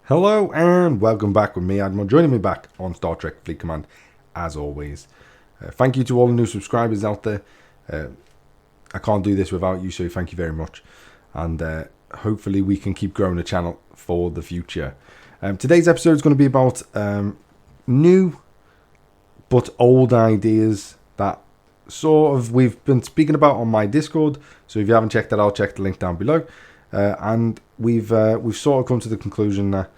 Hello and welcome back with me, Admiral, joining me back on Star Trek Fleet Command, as always. Thank you to all the new subscribers out there. I can't do this without you, so thank you very much. And hopefully we can keep growing the channel for the future. Today's episode is going to be about new but old ideas that sort of we've been speaking about on my Discord. So if you haven't checked that out, check the link down below. And we've sort of come to the conclusion that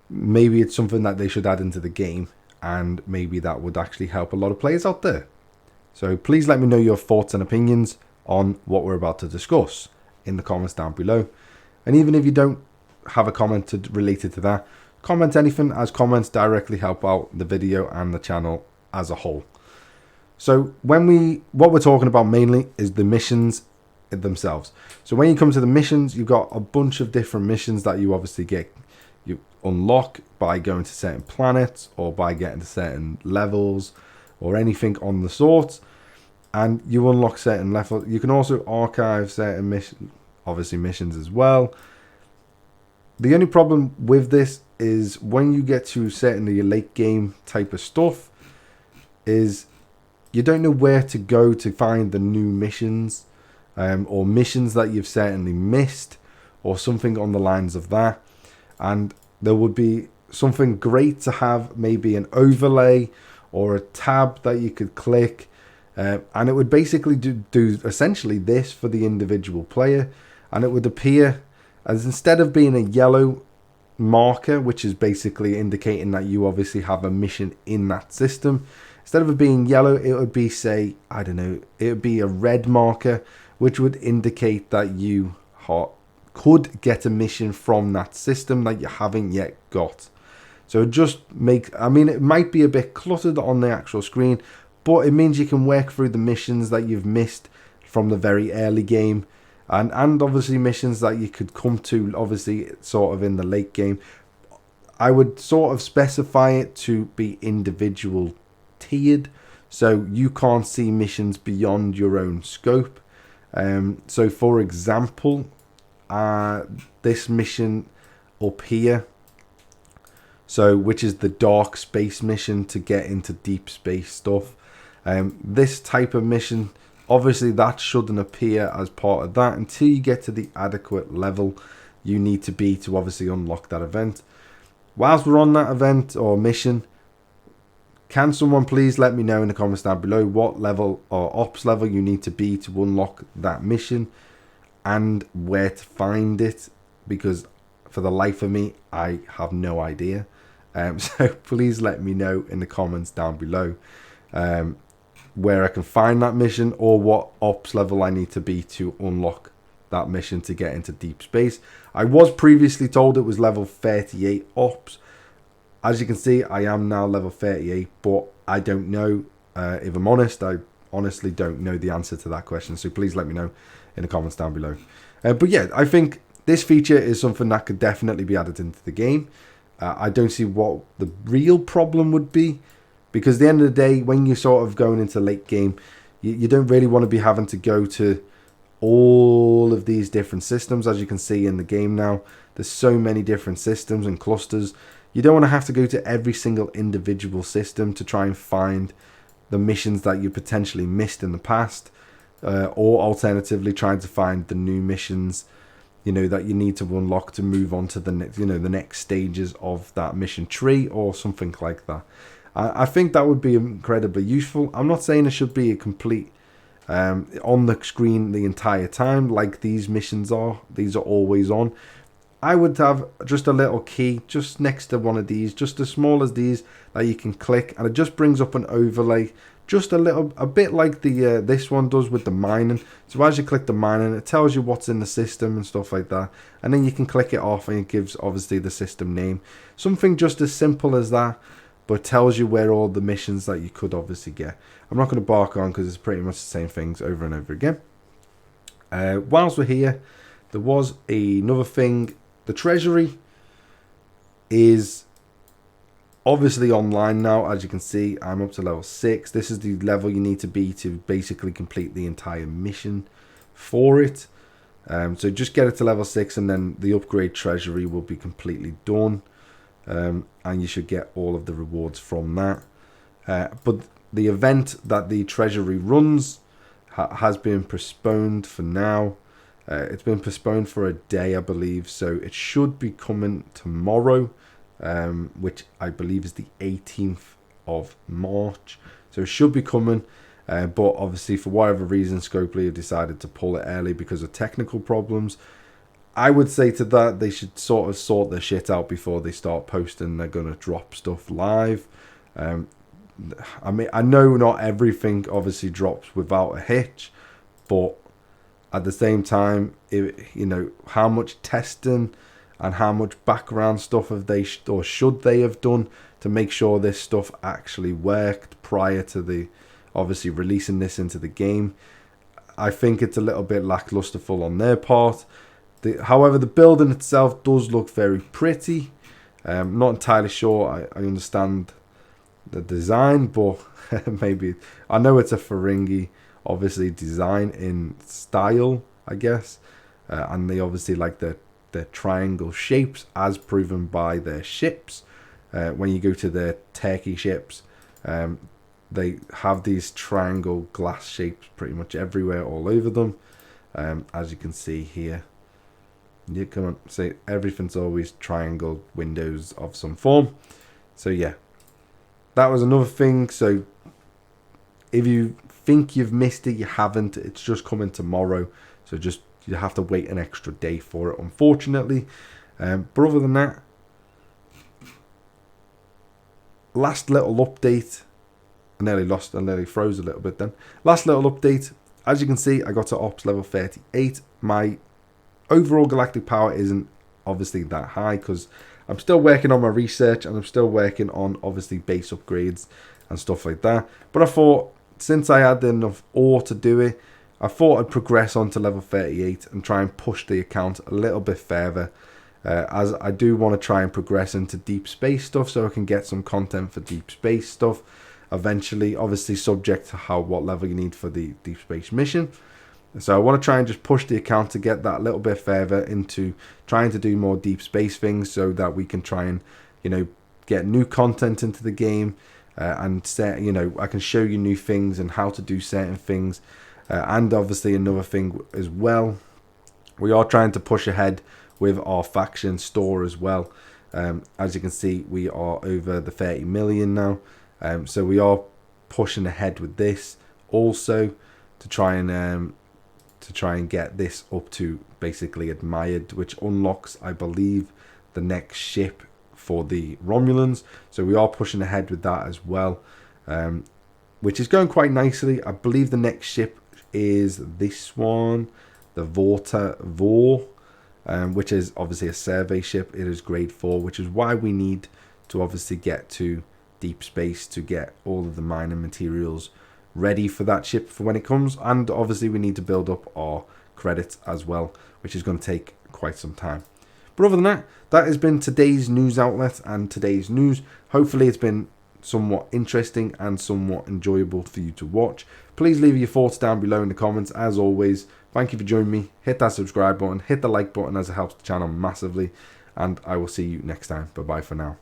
maybe it's something that they should add into the game, and maybe that would actually help a lot of players out there. So please let me know your thoughts and opinions on what we're about to discuss in the comments down below. And even if you don't have a comment related to that, comment anything, as comments directly help out the video and the channel as a whole. So what we're talking about mainly is the missions themselves. So when you come to the missions, you've got a bunch of different missions that you obviously you unlock by going to certain planets or by getting to certain levels or anything on the sort, and you unlock certain levels. You can also archive certain missions as well. The only problem with this is when you get to certainly a late game type of stuff is you don't know where to go to find the new missions. Or missions that you've certainly missed, or something on the lines of that. And there would be something great to have, maybe an overlay or a tab that you could click, and it would basically do essentially this for the individual player, and it would appear as, instead of being a yellow marker, which is basically indicating that you obviously have a mission in that system, instead of it being yellow, it would be, say, I don't know, it would be a red marker, which would indicate that you could get a mission from that system that you haven't yet got. So it just it might be a bit cluttered on the actual screen, but it means you can work through the missions that you've missed from the very early game, and obviously missions that you could come to obviously sort of in the late game. I would sort of specify it to be individual tiered, so you can't see missions beyond your own scope. So for example, this mission up here, so which is the dark space mission to get into deep space stuff, this type of mission, obviously that shouldn't appear as part of that until you get to the adequate level you need to be to obviously unlock that event. Whilst we're on that event or mission, can someone please let me know in the comments down below what level or ops level you need to be to unlock that mission and where to find it, because for the life of me I have no idea. So please let me know in the comments down below where I can find that mission or what ops level I need to be to unlock that mission to get into deep space. I was previously told it was level 38 ops. As you can see, I am now level 38, but I don't know. If I'm honest, I honestly don't know the answer to that question. So please let me know in the comments down below. But yeah, I think this feature is something that could definitely be added into the game. I don't see what the real problem would be, because at the end of the day, when you're sort of going into late game, you don't really want to be having to go to all of these different systems. As you can see in the game now, there's so many different systems and clusters. You don't want to have to go to every single individual system to try and find the missions that you potentially missed in the past, or alternatively trying to find the new missions, that you need to unlock to move on to the next, the next stages of that mission tree or something like that. I think that would be incredibly useful. I'm not saying it should be a complete on the screen the entire time like these missions are. These are always on. I would have just a little key just next to one of these, just as small as these, that you can click, and it just brings up an overlay, just a bit like the this one does with the mining. So as you click the mining, it tells you what's in the system and stuff like that, and then you can click it off and it gives obviously the system name. Something just as simple as that, but tells you where all the missions that you could obviously get. I'm not going to bark on because it's pretty much the same things over and over again. Whilst we're here, there was another thing. The treasury is obviously online now. As you can see, I'm up to level 6. This is the level you need to be to basically complete the entire mission for it. So just get it to level 6 and then the upgrade treasury will be completely done. and you should get all of the rewards from that. But the event that the treasury runs has been postponed for now. It's been postponed for a day, I believe, so it should be coming tomorrow, which I believe is the 18th of March. So it should be coming, but obviously for whatever reason, Scopely have decided to pull it early because of technical problems. I would say to that, they should sort of sort their shit out before they start posting they're going to drop stuff live. I mean, I know not everything obviously drops without a hitch, but at the same time, how much testing and how much background stuff have they or should they have done to make sure this stuff actually worked prior to the obviously releasing this into the game? I think it's a little bit lacklusterful on their part. However, the building itself does look very pretty. I'm not entirely sure I understand the design, but maybe I know it's a Ferengi obviously design in style, I guess, and they obviously like the triangle shapes as proven by their ships. When you go to their Turkey ships, they have these triangle glass shapes pretty much everywhere, all over them, as you can see here. You can't say everything's always triangle windows of some form. So yeah, that was another thing. So if you think you've missed it, you haven't. It's just coming tomorrow, so just you have to wait an extra day for it, unfortunately. But other than that, last little update. I nearly froze a little bit then. Last little update. As you can see, I got to ops level 38. My overall galactic power isn't obviously that high because I'm still working on my research and I'm still working on obviously base upgrades and stuff like that. But I thought, since I had enough ore to do it, I thought I'd progress on to level 38 and try and push the account a little bit further, as I do want to try and progress into deep space stuff so I can get some content for deep space stuff eventually, obviously subject to what level you need for the deep space mission. So I want to try and just push the account to get that a little bit further into trying to do more deep space things so that we can try and, get new content into the game, and I can show you new things and how to do certain things. And obviously another thing as well, we are trying to push ahead with our faction store as well. As you can see, we are over the 30 million now. So we are pushing ahead with this also to try and get this up to basically admired, which unlocks, I believe, the next ship for the Romulans. So we are pushing ahead with that as well, which is going quite nicely. I believe the next ship is this one, the Vor, which is obviously a survey ship. It is grade 4, which is why we need to obviously get to deep space to get all of the mining materials ready for that ship for when it comes. And obviously we need to build up our credits as well, which is going to take quite some time. But other than that, that has been today's news outlet and today's news. Hopefully it's been somewhat interesting and somewhat enjoyable for you to watch. Please leave your thoughts down below in the comments. As always, thank you for joining me. Hit that subscribe button, hit the like button, as it helps the channel massively, and I will see you next time. Bye bye for now.